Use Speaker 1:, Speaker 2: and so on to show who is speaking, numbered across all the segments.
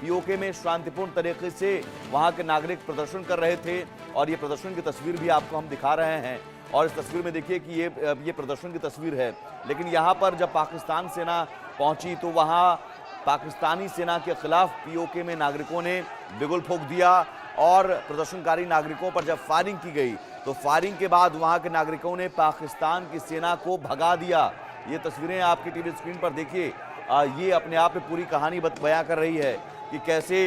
Speaker 1: PoK में शांतिपूर्ण तरीके से वहां के नागरिक प्रदर्शन कर रहे थे और ये प्रदर्शन की तस्वीर भी आपको हम दिखा रहे हैं। और इस तस्वीर में देखिए कि ये प्रदर्शन की तस्वीर है। लेकिन यहाँ पर जब पाकिस्तान सेना पहुंची तो वहाँ पाकिस्तानी सेना के खिलाफ पीओके में नागरिकों ने बिगुल फूंक दिया और प्रदर्शनकारी नागरिकों पर जब फायरिंग की गई तो फायरिंग के बाद वहां के नागरिकों ने पाकिस्तान की सेना को भगा दिया। ये तस्वीरें आपकी टीवी स्क्रीन पर देखिए। ये अपने आप में पूरी कहानी बयां कर रही है कि कैसे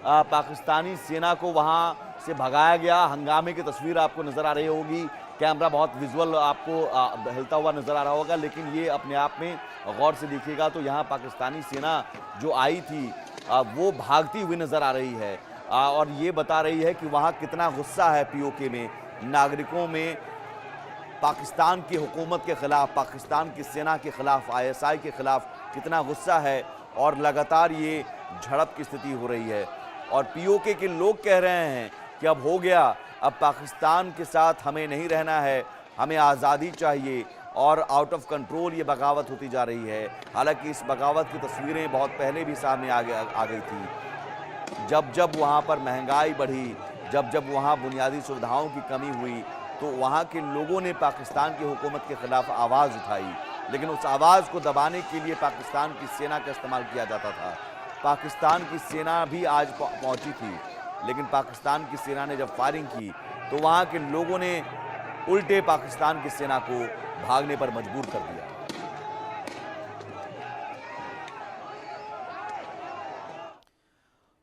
Speaker 1: पाकिस्तानी सेना को वहां से भगाया गया। हंगामे की तस्वीर आपको नजर आ रही होगी, कैमरा बहुत विजुअल आपको हिलता हुआ नजर आ रहा होगा, लेकिन ये अपने आप में गौर से देखिएगा तो यहाँ पाकिस्तानी सेना जो आई थी वो भागती हुई नजर आ रही है और ये बता रही है कि वहाँ कितना गुस्सा है पीओके में नागरिकों में पाकिस्तान की हुकूमत के खिलाफ, पाकिस्तान की सेना के खिलाफ, आईएसआई के खिलाफ कितना गुस्सा है और लगातार ये झड़प की स्थिति हो रही है। और पीओके के लोग कह रहे हैं कि अब हो गया, अब पाकिस्तान के साथ हमें नहीं रहना है, हमें आज़ादी चाहिए और आउट ऑफ कंट्रोल ये बगावत होती जा रही है। हालांकि इस बगावत की तस्वीरें बहुत पहले भी सामने आ गई थी। जब जब वहाँ पर महंगाई बढ़ी, जब जब वहाँ बुनियादी सुविधाओं की कमी हुई तो वहाँ के लोगों ने पाकिस्तान की हुकूमत के खिलाफ आवाज़ उठाई, लेकिन उस आवाज़ को दबाने के लिए पाकिस्तान की सेना का इस्तेमाल किया जाता था। पाकिस्तान की सेना भी आज पहुँची थी, लेकिन पाकिस्तान की सेना ने जब फायरिंग की तो वहाँ के लोगों ने उल्टे पाकिस्तान की सेना को भागने पर मजबूर कर दिया।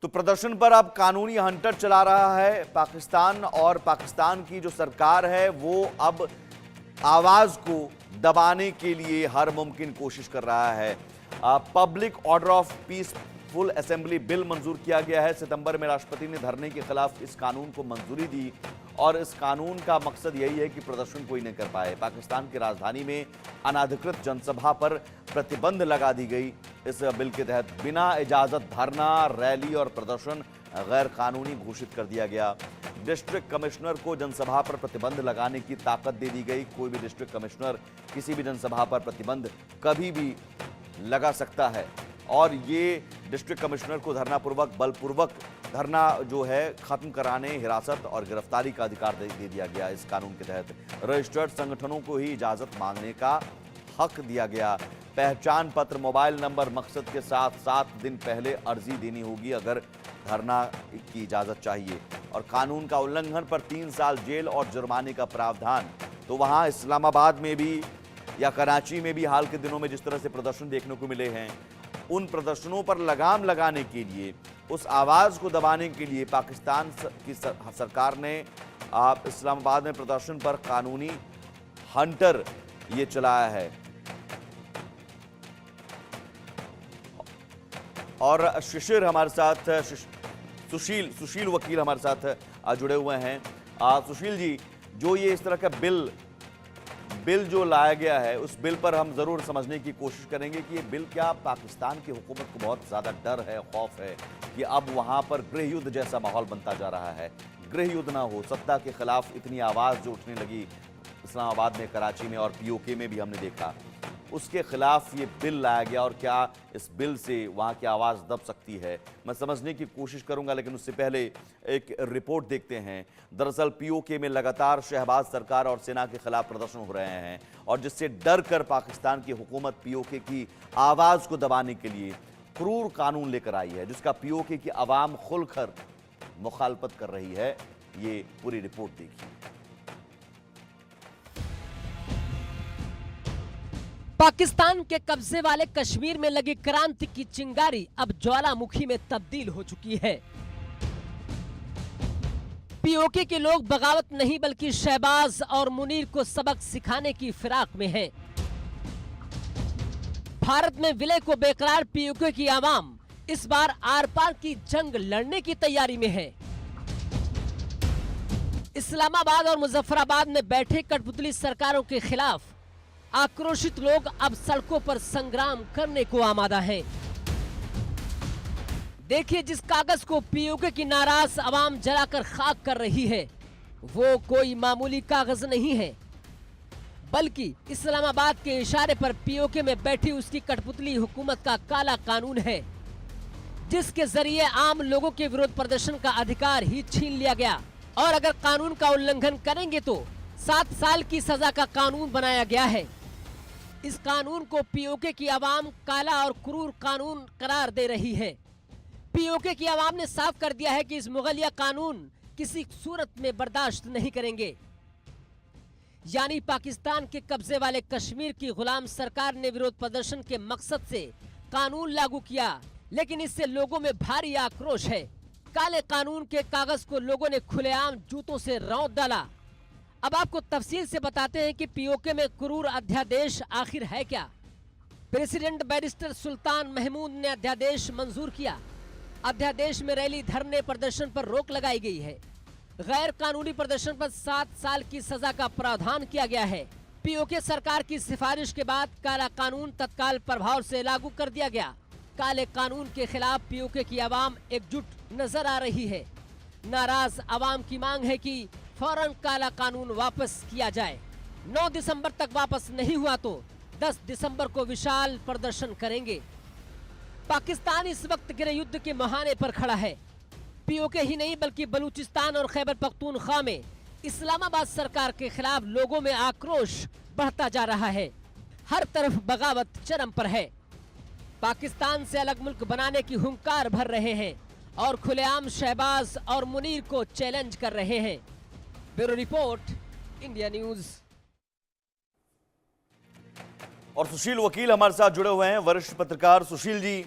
Speaker 1: तो प्रदर्शन पर अब कानूनी हंटर चला रहा है पाकिस्तान और पाकिस्तान की जो सरकार है वो अब आवाज को दबाने के लिए हर मुमकिन कोशिश कर रहा है। Public order of peaceful assembly bill मंजूर किया गया है। सितंबर में राष्ट्रपति ने धरने के खिलाफ इस कानून को मंजूरी दी और इस कानून का मकसद यही है कि प्रदर्शन कोई नहीं कर पाए। पाकिस्तान की राजधानी में अनाधिकृत जनसभा पर प्रतिबंध लगा दी गई। इस बिल के तहत बिना इजाजत धरना, रैली और प्रदर्शन गैर कानूनी घोषित कर दिया गया। डिस्ट्रिक्ट कमिश्नर को जनसभा पर प्रतिबंध लगाने की ताकत दे दी गई। कोई भी डिस्ट्रिक्ट कमिश्नर किसी भी जनसभा पर प्रतिबंध कभी भी लगा सकता है और ये डिस्ट्रिक्ट कमिश्नर को धरनापूर्वक, बलपूर्वक धरना जो है खत्म कराने, हिरासत और गिरफ्तारी का अधिकार दे दिया गया। इस कानून के तहत रजिस्टर्ड संगठनों को ही इजाजत मांगने का हक दिया गया। पहचान पत्र, मोबाइल नंबर, मकसद के साथ 7 दिन पहले अर्जी देनी होगी अगर धरना की इजाजत चाहिए। और कानून का उल्लंघन पर 3 साल जेल और जुर्माने का प्रावधान। तो वहाँ इस्लामाबाद में भी या कराची में भी हाल के दिनों में जिस तरह से प्रदर्शन देखने को मिले हैं, उन प्रदर्शनों पर लगाम लगाने के लिए, उस आवाज को दबाने के लिए पाकिस्तान की सरकार ने इस्लामाबाद में प्रदर्शन पर कानूनी हंटर ये चलाया है। और शिशिर हमारे साथ, सुशील वकील हमारे साथ जुड़े हुए हैं। सुशील जी, जो ये इस तरह का बिल जो लाया गया है उस बिल पर हम जरूर समझने की कोशिश करेंगे कि ये बिल क्या पाकिस्तान की हुकूमत को बहुत ज्यादा डर है, खौफ है कि अब वहां पर गृह युद्ध जैसा माहौल बनता जा रहा है। गृह युद्ध ना हो, सत्ता के खिलाफ इतनी आवाज जो उठने लगी इस्लामाबाद में, कराची में और पीओके में भी हमने देखा, उसके खिलाफ ये बिल लाया गया और क्या इस बिल से वहाँ की आवाज़ दब सकती है, मैं समझने की कोशिश करूँगा। लेकिन उससे पहले एक रिपोर्ट देखते हैं। दरअसल पीओके में लगातार शहबाज सरकार और सेना के खिलाफ प्रदर्शन हो रहे हैं और जिससे डर कर पाकिस्तान की हुकूमत पीओके की आवाज़ को दबाने के लिए क्रूर कानून लेकर आई है, जिसका पीओके की आवाम खुलकर मुखालफत कर रही है। ये पूरी रिपोर्ट देखिए।
Speaker 2: पाकिस्तान के कब्जे वाले कश्मीर में लगी क्रांति की चिंगारी अब ज्वालामुखी में तब्दील हो चुकी है। पीओके के लोग बगावत नहीं बल्कि शहबाज और मुनीर को सबक सिखाने की फिराक में हैं। भारत में विलय को बेकरार पीओके की आवाम इस बार आर पार की जंग लड़ने की तैयारी में है। इस्लामाबाद और मुजफ्फराबाद में बैठे कठपुतली सरकारों के खिलाफ आक्रोशित लोग अब सड़कों पर संग्राम करने को आमादा हैं। देखिए, जिस कागज को पीओके की नाराज आवाम जलाकर खाक कर रही है वो कोई मामूली कागज नहीं है, बल्कि इस्लामाबाद के इशारे पर पीओके में बैठी उसकी कठपुतली हुकूमत का काला कानून है। जिसके जरिए आम लोगों के विरोध प्रदर्शन का अधिकार ही छीन लिया गया। और अगर कानून का उल्लंघन करेंगे तो 7 साल की सजा का कानून बनाया गया है। इस कानून को पीओके की आवाम काला और क्रूर कानून करार दे रही है। पीओके की आवाम ने साफ कर दिया है कि इस मुगलिया कानून किसी सूरत में बर्दाश्त नहीं करेंगे। यानी पाकिस्तान के कब्जे वाले कश्मीर की गुलाम सरकार ने विरोध प्रदर्शन के मकसद से कानून लागू किया, लेकिन इससे लोगों में भारी आक्रोश है। काले कानून के कागज को लोगों ने खुलेआम जूतों से रौंद डाला। अब आपको तफसील से बताते हैं कि पीओके में क्रूर अध्यादेश आखिर है क्या। प्रेसिडेंट बैरिस्टर सुल्तान महमूद ने अध्यादेश मंजूर किया। अध्यादेश में रैली, धरने, प्रदर्शन पर रोक लगाई गई है। गैर कानूनी प्रदर्शन पर 7 साल की सजा का प्रावधान किया गया है। पीओके सरकार की सिफारिश के बाद काला कानून तत्काल प्रभाव से लागू कर दिया गया। काले कानून के खिलाफ पीओके की आवाम एकजुट नजर आ रही है। नाराज आवाम की मांग है कि फौरन काला कानून वापस किया जाए। 9 दिसंबर तक वापस नहीं हुआ तो 10 दिसंबर को विशाल प्रदर्शन करेंगे। पाकिस्तान इस वक्त गृह युद्ध के मुहाने पर खड़ा है। पीओके ही नहीं बल्कि बलूचिस्तान और खैबर पख्तूनख्वा में इस्लामाबाद सरकार के खिलाफ लोगों में आक्रोश बढ़ता जा रहा है। हर तरफ बगावत चरम पर है। पाकिस्तान से अलग मुल्क बनाने की हुंकार भर रहे हैं और खुलेआम शहबाज और मुनीर को चैलेंज कर रहे हैं। Bureau report, India news.
Speaker 1: और सुशील वकील हमारे साथ जुड़े हुए हैं, वरिष्ठ पत्रकार। सुशील जी,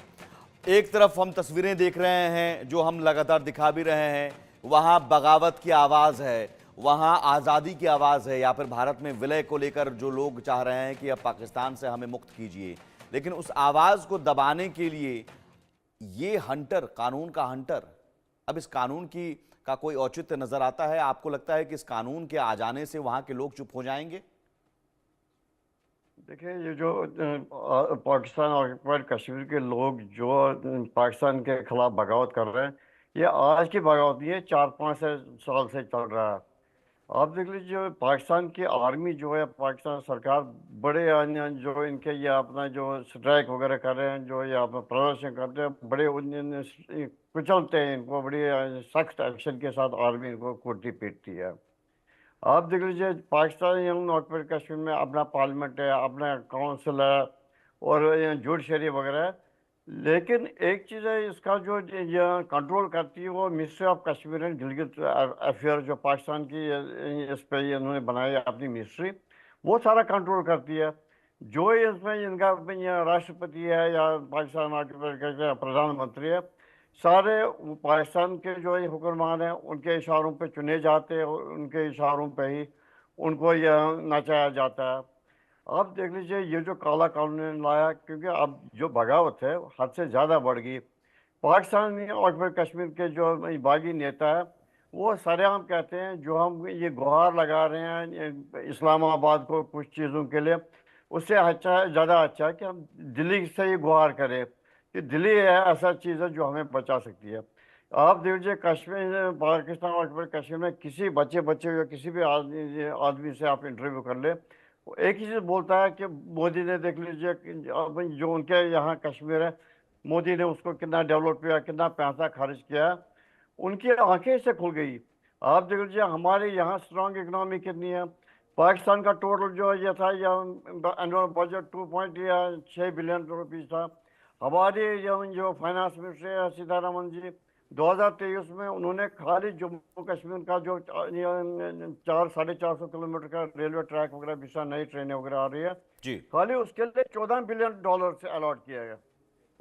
Speaker 1: एक तरफ हम तस्वीरें देख रहे हैं जो हम लगातार दिखा भी रहे हैं, वहां बगावत की आवाज है, वहां आज़ादी की आवाज है, या फिर भारत में विलय को लेकर जो लोग चाह रहे हैं कि अब पाकिस्तान से हमें मुक्त कीजिए। लेकिन उस आवाज को दबाने के लिए ये हंटर, कानून का हंटर, अब इस कानून का कोई औचित्य नजर आता है? आपको लगता है कि इस कानून के आ जाने से वहां के लोग चुप हो जाएंगे?
Speaker 3: देखिए, ये जो पाकिस्तान ऑक्युपाइड कश्मीर के लोग जो पाकिस्तान के खिलाफ बगावत कर रहे हैं, ये आज की बगावत नहीं है, 4-5 साल से चल रहा है। आप देख लीजिए, पाकिस्तान की आर्मी जो है, पाकिस्तान सरकार बड़े जो इनके ये अपना जो स्ट्राइक वगैरह कर रहे हैं, जो ये अपना प्रदर्शन करते हैं, बड़े कुचलते हैं इनको, बड़ी सख्त एक्शन के साथ आर्मी इनको कुर्ती पीटती है। आप देख लीजिए, पाकिस्तान ऑक्युपाइड कश्मीर में अपना पार्लियामेंट है, अपना काउंसिल है और जुडिशरी वगैरह है। लेकिन एक चीज़ है, इसका जो कंट्रोल करती है वो ministry of Kashmir and Gilgit affair, जो पाकिस्तान की इस पे इन्होंने बनाई है अपनी मिनिस्ट्री, वो सारा कंट्रोल करती है। जो इसमें इनका राष्ट्रपति है या पाकिस्तान ऑक्युपाइड का प्रधानमंत्री है, सारे पाकिस्तान के जो ये हुक्मरान हैं उनके इशारों पे चुने जाते हैं और उनके इशारों पे ही उनको यह नचाया जाता है। आप देख लीजिए, ये जो काला कानून लाया, क्योंकि अब जो बगावत है हद से ज़्यादा बढ़ गई। पाकिस्तान में ऑक्युपाइड कश्मीर के जो बागी नेता है वो सरेआम कहते हैं, जो हम ये गुहार लगा रहे हैं इस्लामाबाद को कुछ चीज़ों के लिए, उससे अच्छा, ज़्यादा अच्छा है कि हम दिल्ली से ही गुहार करें कि दिल्ली है ऐसा चीज़ है जो हमें बचा सकती है। आप देख लीजिए, कश्मीर, पाकिस्तान ऑक्युपाइड कश्मीर में किसी बच्चे या किसी भी आदमी से आप इंटरव्यू कर ले, वो एक ही चीज़ बोलता है कि मोदी ने, देख लीजिए जो उनके यहाँ कश्मीर है, मोदी ने उसको कितना डेवलप किया, कितना पैसा खर्च किया, उनकी आंखें से खुल गई। आप देख लीजिए, हमारे यहाँ स्ट्रॉन्ग इकनॉमी कितनी है। पाकिस्तान का टोटल जो ये था, एनुअल बजट 2.6 बिलियन रुपीज़ था। हमारे जो फाइनेंस मिनिस्टर है सीतारमन जी, 2023 में उन्होंने खाली जम्मू कश्मीर का जो 400-450 किलोमीटर का रेलवे ट्रैक वगैरह बिछा, नई ट्रेनें वगैरह आ रही है
Speaker 1: जी,
Speaker 3: खाली उसके लिए $14 बिलियन से अलॉट किया गया।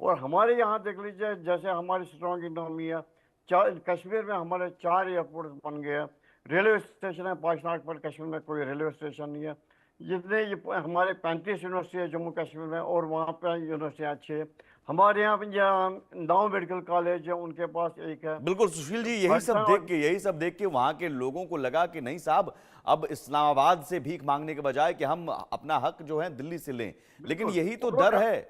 Speaker 3: और हमारे यहाँ देख लीजिए, जैसे हमारी स्ट्रॉन्ग इकनॉमी है, कश्मीर में हमारे 4 एयरपोर्ट बन गए हैं, रेलवे स्टेशन है। पाकिस्तान पर कश्मीर में कोई रेलवे स्टेशन नहीं है। जितने ये हमारे 35 यूनिवर्सिटी है जम्मू कश्मीर में, और वहाँ पर यूनिवर्सिटियाँ अच्छी है। हमारे यहाँ 9 मेडिकल कॉलेज है, उनके पास एक है।
Speaker 1: बिल्कुल सुशील जी, यही सब देख के वहां के लोगों को लगा कि नहीं साहब, अब इस्लामाबाद से भीख मांगने के बजाय कि हम अपना हक जो है दिल्ली से लें। लेकिन यही तो डर है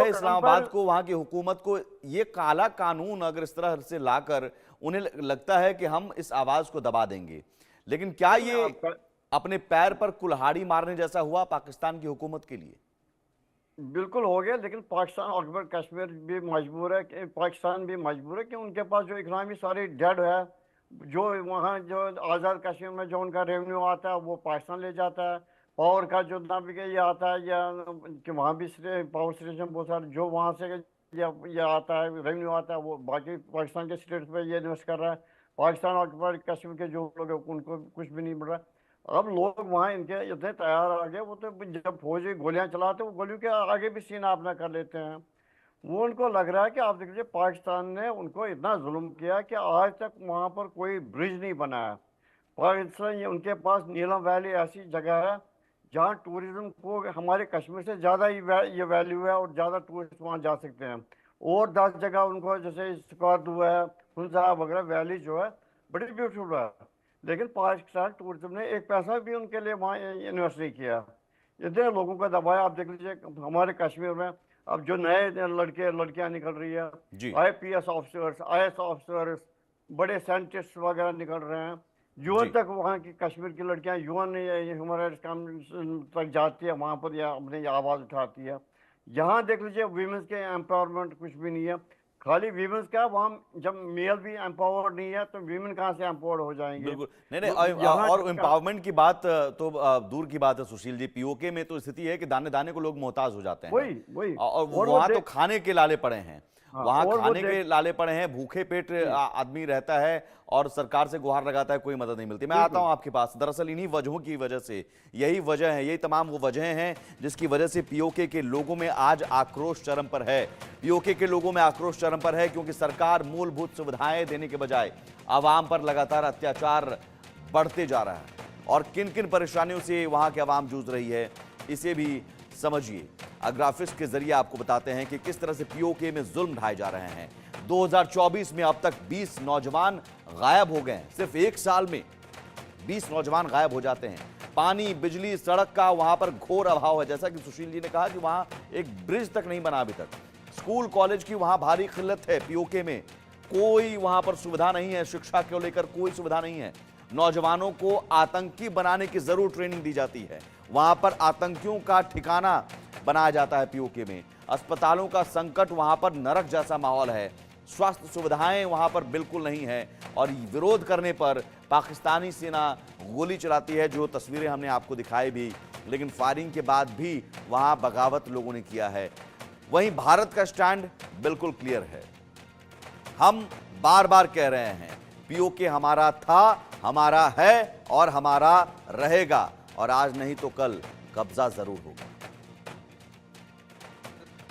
Speaker 1: इस्लामाबाद को, वहां की हुकूमत को। ये काला कानून अगर इस तरह से लाकर उन्हें लगता है कि हम इस आवाज को दबा देंगे, लेकिन क्या ये अपने पैर पर कुल्हाड़ी मारने जैसा हुआ पाकिस्तान की हुकूमत के लिए?
Speaker 3: बिल्कुल हो गया, लेकिन पाकिस्तान ऑक्यूपाइड कश्मीर भी मजबूर है कि पाकिस्तान भी मजबूर है कि उनके पास जो इकनॉमी सारी डेड है, जो वहाँ जो आज़ाद कश्मीर में जो उनका रेवेन्यू आता है वो पाकिस्तान ले जाता है। पावर का जो ना भी ये आता है, या कि वहाँ भी पावर स्टेशन बहुत सारे जो वहाँ से ये आता है, रेवेन्यू आता है, वो बाकी पाकिस्तान के स्टेट्स पे ये इन्वेस्ट कर रहा है। पाकिस्तान ऑक्यूपाइड कश्मीर के जो लोग हैं उनको कुछ भी नहीं मिल रहा। अब लोग वहाँ इनके इतने तैयार आ गए, वो तो जब फौजी गोलियां चलाते वो गोलियों के आगे भी सीना अपना कर लेते हैं। वो उनको लग रहा है कि आप देख लीजिए, पाकिस्तान ने उनको इतना जुल्म किया कि आज तक वहाँ पर कोई ब्रिज नहीं बनाया। पाकिस्तान ये उनके पास नीलम वैली ऐसी जगह है जहाँ टूरिज्म को हमारे कश्मीर से ज़्यादा ही ये वैल्यू है, और ज़्यादा टूरिस्ट वहाँ जा सकते हैं। और 10 जगह उनको, जैसे स्कॉर्दू है, हुंजा वगैरह वैली जो है बड़ी ब्यूटीफुल है, लेकिन पाकिस्तान टूरिज्म ने एक पैसा भी उनके लिए वहाँ इन्वेस्ट नहीं किया। इतने लोगों का दबाया। आप देख लीजिए हमारे कश्मीर में अब जो नए लड़के लड़कियां निकल रही है,
Speaker 1: जी
Speaker 3: IPS ऑफिसर्स, IAS ऑफिसर्स, बड़े साइंटिस्ट वगैरह निकल रहे हैं। यूएन
Speaker 1: जी
Speaker 3: तक वहाँ की कश्मीर की लड़कियां यूएन ह्यूमन राइट्स काउंसिल तक जाती है, वहाँ पर यह अपनी आवाज़ उठाती है। यहाँ देख लीजिए वीमेंस के एम्पावरमेंट कुछ भी नहीं है, खाली वीमेंस का। वहाँ जब मेल भी एम्पावर्ड नहीं है तो वीमेन कहाँ से एम्पावर्ड हो जाएंगे?
Speaker 1: बिल्कुल नहीं नहीं
Speaker 3: यहाँ
Speaker 1: और एम्पावरमेंट की बात तो दूर की बात है सुशील जी। पीओके में तो स्थिति है कि दाने दाने को लोग मोहताज हो जाते हैं।
Speaker 3: वही वही
Speaker 1: और
Speaker 3: और
Speaker 1: वहां तो खाने के लाले पड़े हैं।
Speaker 3: हाँ,
Speaker 1: वहां
Speaker 3: और वो
Speaker 1: खाने के लाले पड़े हैं, भूखे पेट आदमी रहता है और सरकार से गुहार लगाता है, कोई मदद नहीं मिलती। मैं आता हूं आपके पास। दरअसल इन्हीं वजहों की वजह से, यही वजह है, यही तमाम वो वजह हैं जिसकी वजह से पीओके के लोगों में आज आक्रोश चरम पर है। पीओके के लोगों में आक्रोश चरम पर है क्योंकि सरकार मूलभूत सुविधाएं देने के बजाय आवाम पर लगातार अत्याचार बढ़ते जा रहा है। और किन किन परेशानियों से वहां की आवाम जूझ रही है, इसे भी समझिए। ग्राफिक्स के जरिए आपको बताते हैं कि किस तरह से पीओके में जुल्म ढाए जा रहे हैं। 2024 में अब तक 20 नौजवान गायब हो गए हैं। सिर्फ एक साल में 20 नौजवान गायब हो जाते हैं। पानी, बिजली, सड़क का वहां पर घोर अभाव है। जैसा कि सुशील जी ने कहा कि वहां एक ब्रिज तक नहीं बना अभी तक। स्कूल कॉलेज की वहां भारी किल्लत है। पीओके में कोई वहां पर सुविधा नहीं है, शिक्षा को लेकर कोई सुविधा नहीं है। नौजवानों को आतंकी बनाने की जरूर ट्रेनिंग दी जाती है। वहां पर आतंकियों का ठिकाना बनाया जाता है पीओके में। अस्पतालों का संकट, वहां पर नरक जैसा माहौल है। स्वास्थ्य सुविधाएं वहां पर बिल्कुल नहीं है। और विरोध करने पर पाकिस्तानी सेना गोली चलाती है, जो तस्वीरें हमने आपको दिखाई भी। लेकिन फायरिंग के बाद भी वहां बगावत लोगों ने किया है। वहीं भारत का स्टैंड बिल्कुल क्लियर है। हम बार बार कह रहे हैं, पीओके हमारा था, हमारा है और हमारा रहेगा, और आज नहीं तो कल कब्जा जरूर होगा।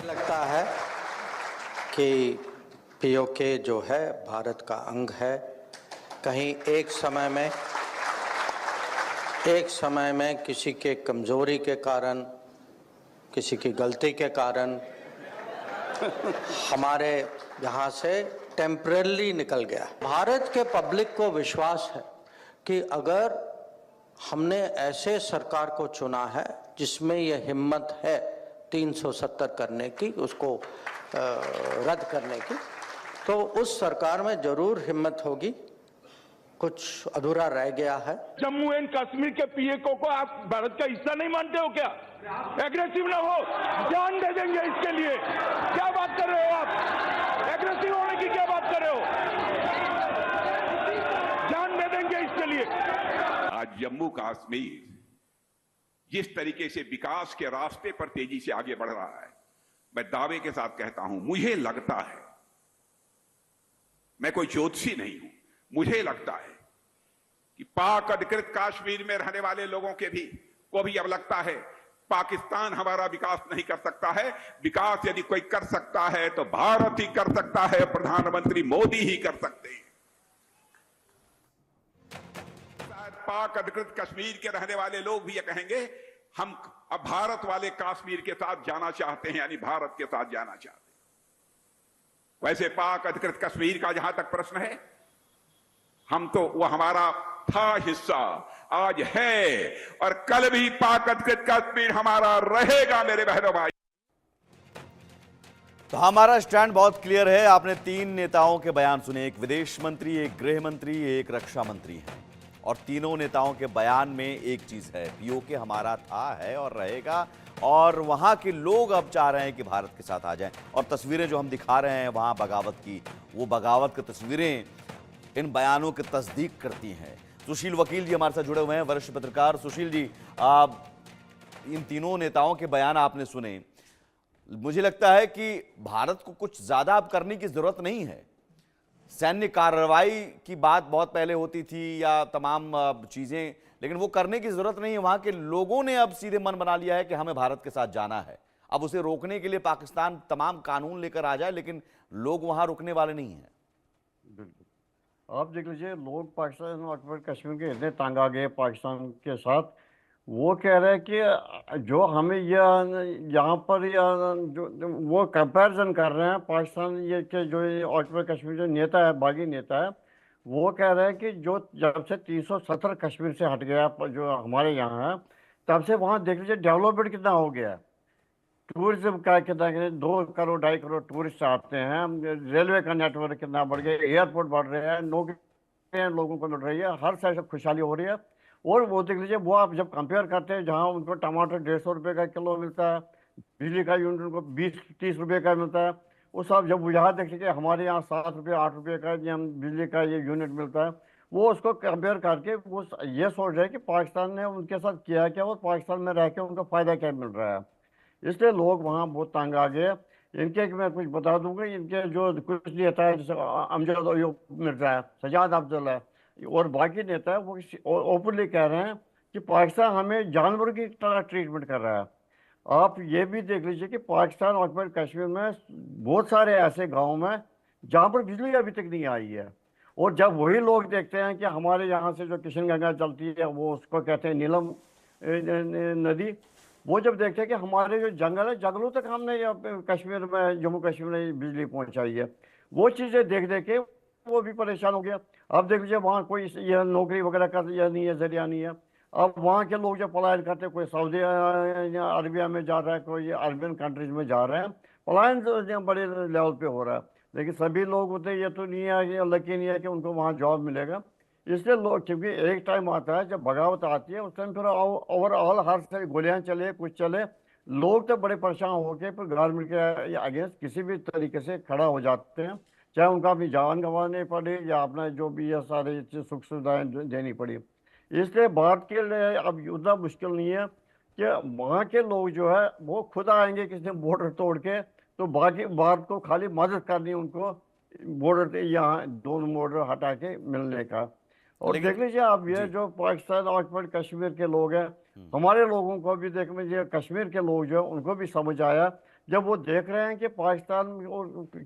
Speaker 4: लगता है कि पीओके जो है भारत का अंग है। कहीं एक समय में किसी के कमजोरी के कारण, किसी की गलती के कारण हमारे यहाँ से टेम्परेली निकल गया। भारत के पब्लिक को विश्वास है कि अगर हमने ऐसे सरकार को चुना है जिसमें यह हिम्मत है 370 करने की, उसको रद्द करने की, तो उस सरकार में जरूर हिम्मत होगी। कुछ अधूरा रह गया है।
Speaker 5: जम्मू एंड कश्मीर के पीओके को आप भारत का हिस्सा नहीं मानते हो क्या? एग्रेसिव ना हो, जान दे देंगे इसके लिए। क्या बात कर रहे हो आप? एग्रेसिव होने की क्या बात कर रहे हो? जान दे देंगे इसके लिए।
Speaker 6: आज जम्मू कश्मीर जिस तरीके से विकास के रास्ते पर तेजी से आगे बढ़ रहा है, मैं दावे के साथ कहता हूं, मुझे लगता है, मैं कोई ज्योतिषी नहीं हूं, मुझे लगता है कि पाक अधिकृत कश्मीर में रहने वाले लोगों को भी अब लगता है पाकिस्तान हमारा विकास नहीं कर सकता है। विकास यदि कोई कर सकता है तो भारत ही कर सकता है, प्रधानमंत्री मोदी ही कर सकते हैं। पाक अधिकृत कश्मीर के रहने वाले लोग भी ये कहेंगे, हम अब भारत वाले कश्मीर के साथ जाना चाहते हैं, यानी भारत के साथ जाना चाहते हैं। वैसे पाक अधिकृत कश्मीर का जहां तक प्रश्न है, हम तो वो हमारा था हिस्सा, आज है, और कल भी पाक अधिकृत कश्मीर हमारा रहेगा मेरे बहनों भाई।
Speaker 1: तो हमारा स्टैंड बहुत क्लियर है। आपने 3 नेताओं के बयान सुने, एक विदेश मंत्री, एक गृह मंत्री, एक रक्षा मंत्री है। और तीनों नेताओं के बयान में एक चीज है, पीओके हमारा था, है और रहेगा, और वहां के लोग अब चाह रहे हैं कि भारत के साथ आ जाएं। और तस्वीरें जो हम दिखा रहे हैं वहां बगावत की, वो बगावत की तस्वीरें इन बयानों की तस्दीक करती हैं। सुशील वकील जी हमारे साथ जुड़े हुए हैं, वरिष्ठ पत्रकार। सुशील जी, इन तीनों नेताओं के बयान आपने सुने, मुझे लगता है कि भारत को कुछ ज्यादा अब करने की जरूरत नहीं है। सैन्य कार्रवाई की बात बहुत पहले होती थी या तमाम चीजें, लेकिन वो करने की जरूरत नहीं है। वहां के लोगों ने अब सीधे मन बना लिया है कि हमें भारत के साथ जाना है। अब उसे रोकने के लिए पाकिस्तान तमाम कानून लेकर आ जाए, लेकिन लोग वहां रुकने वाले नहीं हैं।
Speaker 3: बिल्कुल, आप देख लीजिए, लोग पाकिस्तान और कश्मीर के इतने तंग आ गए पाकिस्तान के साथ, वो कह रहे हैं कि जो हमें यहाँ पर जो वो कंपैरिजन कर रहे हैं पाकिस्तान ये के जो ऑक्यूपाइड कश्मीर जो नेता है, बागी नेता है, वो कह रहे हैं कि जो जब से 370 कश्मीर से हट गया जो हमारे यहाँ है, तब से वहाँ देख लीजिए डेवलपमेंट कितना हो गया है। टूरिज्म का कितना 2 करोड़ 2.5 करोड़ टूरिस्ट आते हैं, रेलवे का नेटवर्क कितना बढ़ गया, एयरपोर्ट बढ़ रहे हैं, नौकरियां लोगों को मिल रही है, हर साइड से खुशहाली हो रही है। और वो देख लीजिए, वो आप जब कंपेयर करते हैं, जहाँ उनको टमाटर 150 रुपये का किलो मिलता है, बिजली का यूनिट उनको 20-30 रुपये का मिलता है, उस आप जब यहाँ देख लीजिए हमारे यहाँ 7 रुपये 8 रुपये का ये हम बिजली का ये यूनिट मिलता है, वो उसको कंपेयर करके वो ये सोच रहे हैं कि पाकिस्तान ने उनके साथ किया क्या और पाकिस्तान में रह के उनको फ़ायदा क्या मिल रहा है। इसलिए लोग वहाँ बहुत तंग आ गए। इनके मैं कुछ बता दूंगा, इनके जो कुछ नेता है जैसे अमजद अयूब मिर्जा है, सजाद अब्दुल्ला है और बाकी नेता है, वो ओपनली कह रहे हैं कि पाकिस्तान हमें जानवरों की तरह ट्रीटमेंट कर रहा है। आप ये भी देख लीजिए कि पाकिस्तान ऑक्यूपाइड कश्मीर में बहुत सारे ऐसे गाँव में जहाँ पर बिजली अभी तक नहीं आई है, और जब वही लोग देखते हैं कि हमारे यहाँ से जो किशन गंगा चलती है, वो उसको कहते हैं नीलम नदी, वो जब देखते हैं कि हमारे जो जंगल है, जंगलों तक हमने कश्मीर में, जम्मू कश्मीर में बिजली पहुंचाई है, वो चीज़ें देख देख के वो भी परेशान हो गया। अब देख लीजिए वहाँ कोई यह नौकरी वगैरह का यह नहीं है, जरिया नहीं है। अब वहाँ के लोग जब पलायन करते हैं, कोई सऊदी अरबिया में जा रहा है, कोई अरबियन कंट्रीज में जा रहे हैं, पलायन बड़े लेवल पे हो रहा है। लेकिन सभी लोग उतने ये तो नहीं है, कि लकी नहीं है कि उनको वहाँ जॉब मिलेगा। इसलिए लोग, क्योंकि एक टाइम आता है जब बगावत आती है, उस टाइम फिर ओवरऑल हर से गोलियां चले, कुछ चले, लोग तो बड़े परेशान होकर फिर गवर्नमेंट के अगेंस्ट किसी भी तरीके से खड़ा हो जाते हैं, चाहे उनका अपनी जान गंवाने पड़े या अपना जो भी ये सारे सुख सुविधाएं देनी पड़ी। इसलिए भारत के लिए अब उतना मुश्किल नहीं है कि वहाँ के लोग जो है वो खुद आएंगे किसी बॉर्डर तोड़ के, तो बाकी भारत को खाली मदद करनी उनको बॉर्डर यहाँ दोनों बॉर्डर हटा के मिलने का। और देख लीजिए आप, ये जो पाकिस्तान ऑक्यूपाइड कश्मीर के लोग हैं, हमारे लोगों को भी देख लीजिए, कश्मीर के लोग जो है उनको भी समझ आया जब वो देख रहे हैं कि पाकिस्तान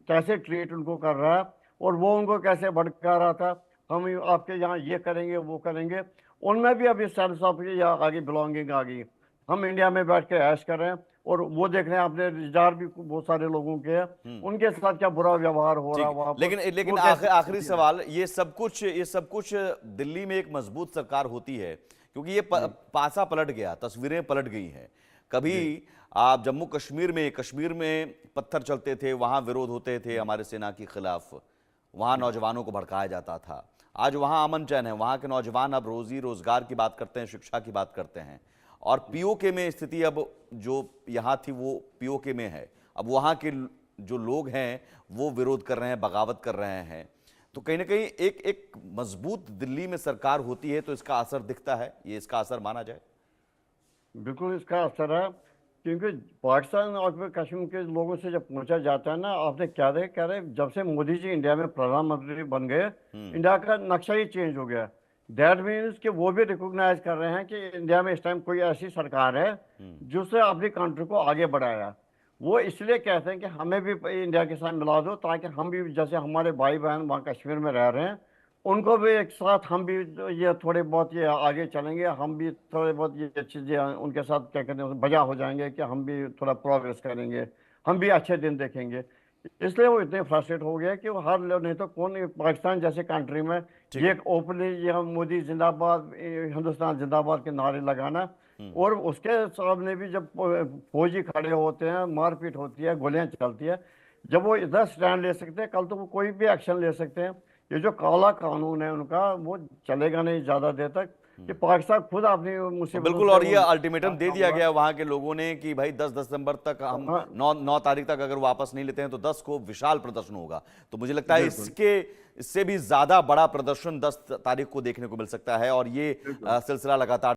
Speaker 3: कैसे ट्रीट उनको कर रहा है और वो उनको कैसे भड़का रहा था, हम आपके यहाँ ये करेंगे वो करेंगे, उनमें भी अभी सेंस ऑफ या आगे बिलोंगिंग आ गई। हम इंडिया में बैठ के ऐश कर रहे हैं और वो देख रहे हैं अपने रिश्तेदार भी बहुत सारे लोगों के हैं, उनके साथ क्या बुरा व्यवहार हो रहा है वहाँ पर।
Speaker 1: लेकिन आखिरी सवाल, ये सब कुछ दिल्ली में एक मजबूत सरकार होती है, क्योंकि ये पासा पलट गया, तस्वीरें पलट गई हैं। कभी आप जम्मू कश्मीर में पत्थर चलते थे, वहां विरोध होते थे हमारे सेना के खिलाफ, वहां नौजवानों को भड़काया जाता था। आज वहां अमन चैन है, वहां के नौजवान अब रोजी रोजगार की बात करते हैं, शिक्षा की बात करते हैं। और पीओके में स्थिति अब जो यहाँ थी वो पीओके में है, अब वहाँ के जो लोग हैं वो विरोध कर रहे हैं, बगावत कर रहे हैं। तो कहीं ना कहीं एक मजबूत दिल्ली में सरकार होती है तो इसका असर दिखता है, ये इसका असर माना जाए।
Speaker 3: बिल्कुल इसका असर है, क्योंकि पाकिस्तान और कश्मीर के लोगों से जब पूछा जाता है ना, आपने क्या कह रहे जब से मोदी जी इंडिया में प्रधानमंत्री बन गए, इंडिया का नक्शा ही चेंज हो गया। दैट मीन्स कि वो भी रिकॉग्नाइज कर रहे हैं कि इंडिया में इस टाइम कोई ऐसी सरकार है जिससे अपनी कंट्री को आगे बढ़ाया। वो इसलिए कहते हैं कि हमें भी इंडिया के साथ मिला दो, ताकि हम भी, जैसे हमारे भाई बहन वहाँ कश्मीर में रह रहे हैं, उनको भी एक साथ हम भी ये थोड़े बहुत ये आगे चलेंगे, हम भी थोड़े बहुत ये चीज़ें उनके साथ क्या कहते हैं बजा हो जाएंगे कि हम भी थोड़ा प्रोग्रेस करेंगे, हम भी अच्छे दिन देखेंगे। इसलिए वो इतने फ्रस्ट्रेट हो गए कि वो हर नहीं तो कौन पाकिस्तान जैसे कंट्री में ये ओपनली ये हम मोदी जिंदाबाद, हिंदुस्तान जिंदाबाद के नारे लगाना, और उसके सामने भी जब फौजी खड़े होते हैं, मारपीट होती है, गोलियां चलती है, जब वो इधर स्टैंड ले सकते हैं, कल तो वो कोई भी एक्शन ले सकते हैं। ये जो काला कानून है उनका वो चलेगा नहीं ज़्यादा देर तक। कि पाकिस्तान खुद अपनी मुसीबत
Speaker 1: बिल्कुल, और ये अल्टीमेटम दे दिया गया वहां के लोगों ने कि भाई 10 दिसंबर तक हम
Speaker 3: हाँ।
Speaker 1: 9 तारीख तक अगर वापस नहीं लेते हैं तो 10 को विशाल प्रदर्शन होगा। तो मुझे लगता है इससे भी ज्यादा बड़ा प्रदर्शन 10 तारीख को देखने को मिल सकता है और ये सिलसिला लगातार